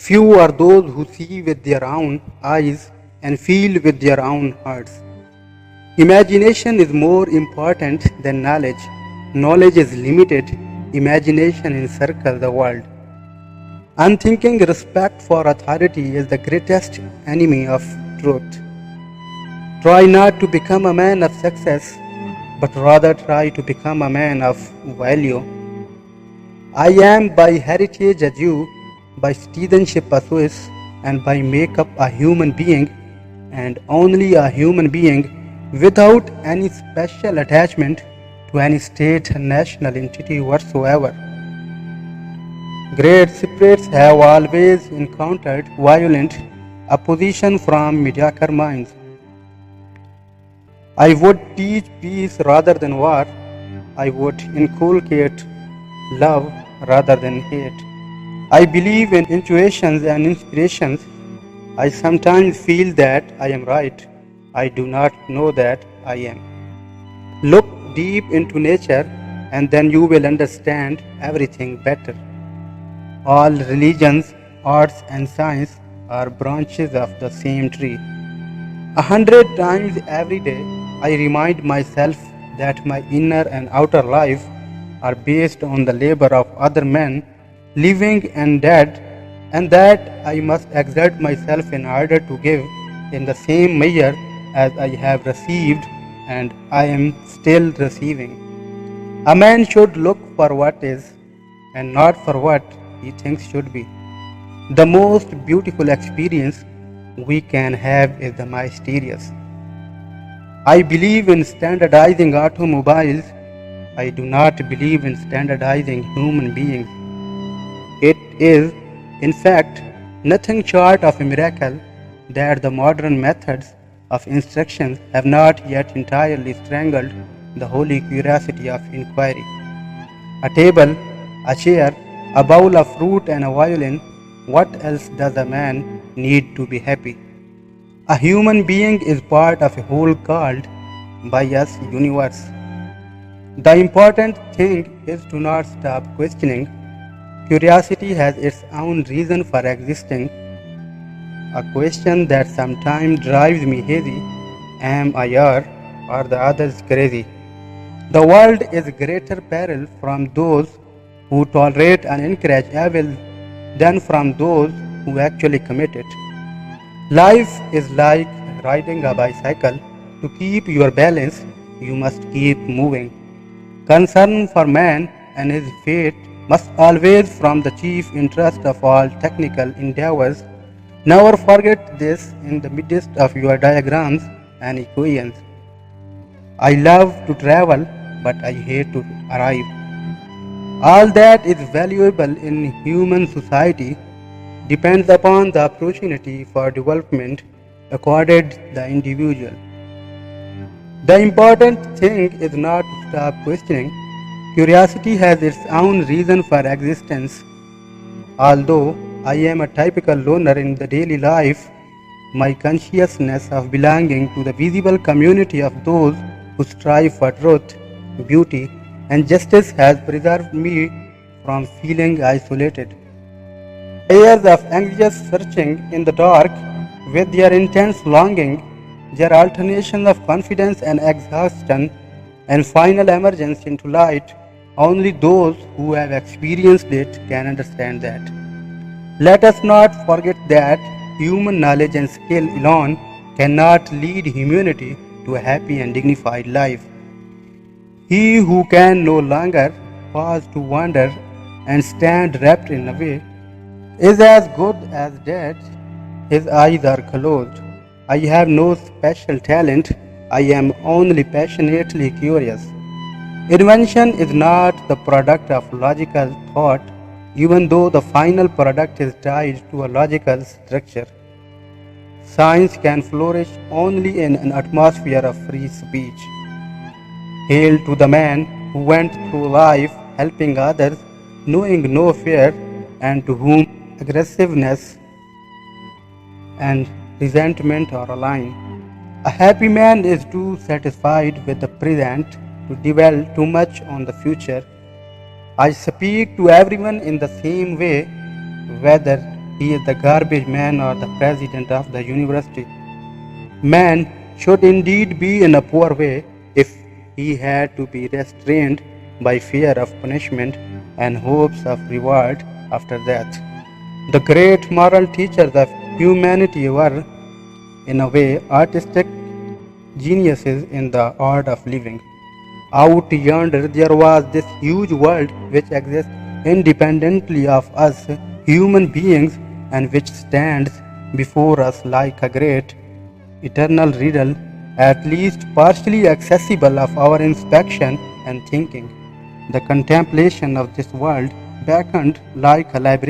Few are those who see with their own eyes and feel with their own hearts. Imagination is more important than knowledge. Knowledge is limited. Imagination encircles the world. Unthinking respect for authority is the greatest enemy of truth. Try not to become a man of success, but rather try to become a man of value. I am by heritage a Jew, by citizenship a Swiss, and by makeup a human being, and only a human being without any special attachment to any state or national entity whatsoever. Great spirits have always encountered violent opposition from mediocre minds. I would teach peace rather than war. I would inculcate love rather than hate. I believe in intuitions and inspirations. I sometimes feel that I am right. I do not know that I am. Look deep into nature and then you will understand everything better. All religions, arts and science are branches of the same tree. 100 times every day, I remind myself that my inner and outer life are based on the labor of other men, living and dead, and that I must exert myself in order to give in the same measure as I have received and I am still receiving. A man should look for what is and not for what he thinks should be. The most beautiful experience we can have is the mysterious. I believe in standardizing automobiles. I do not believe in standardizing human beings. It is, in fact, nothing short of a miracle that the modern methods of instruction have not yet entirely strangled the holy curiosity of inquiry. A table, a chair, a bowl of fruit and a violin, what else does a man need to be happy? A human being is part of a whole called by us universe. The important thing is to not stop questioning. Curiosity has its own reason for existing. A question that sometimes drives me hazy: am I or the others crazy? The world is greater peril from those who tolerate and encourage evil than from those who actually commit it. Life is like riding a bicycle. To keep your balance, you must keep moving. Concern for man and his fate must always form the chief interest of all technical endeavors. Never forget this in the midst of your diagrams and equations. I love to travel, but I hate to arrive. All that is valuable in human society depends upon the opportunity for development accorded the individual. The important thing is not to stop questioning. Curiosity has its own reason for existence. Although I am a typical loner in the daily life, my consciousness of belonging to the visible community of those who strive for truth, beauty, and justice has preserved me from feeling isolated. Years of anxious searching in the dark, with their intense longing, their alternation of confidence and exhaustion, and final emergence into light, only those who have experienced it can understand that. Let us not forget that human knowledge and skill alone cannot lead humanity to a happy and dignified life. He who can no longer pause to wonder and stand wrapped in a way is as good as dead. His eyes are closed. I have no special talent. I am only passionately curious. Invention is not the product of logical thought, even though the final product is tied to a logical structure. Science can flourish only in an atmosphere of free speech. Hail to the man who went through life helping others, knowing no fear, and to whom aggressiveness and resentment are aligned. A happy man is too satisfied with the present to dwell too much on the future. I speak to everyone in the same way, whether he is the garbage man or the president of the university. Man should indeed be in a poor way if he had to be restrained by fear of punishment and hopes of reward after death. The great moral teachers of humanity were, in a way, artistic geniuses in the art of living. Out yonder there was this huge world which exists independently of us human beings and which stands before us like a great eternal riddle, at least partially accessible of our inspection and thinking. The contemplation of this world beckoned like a library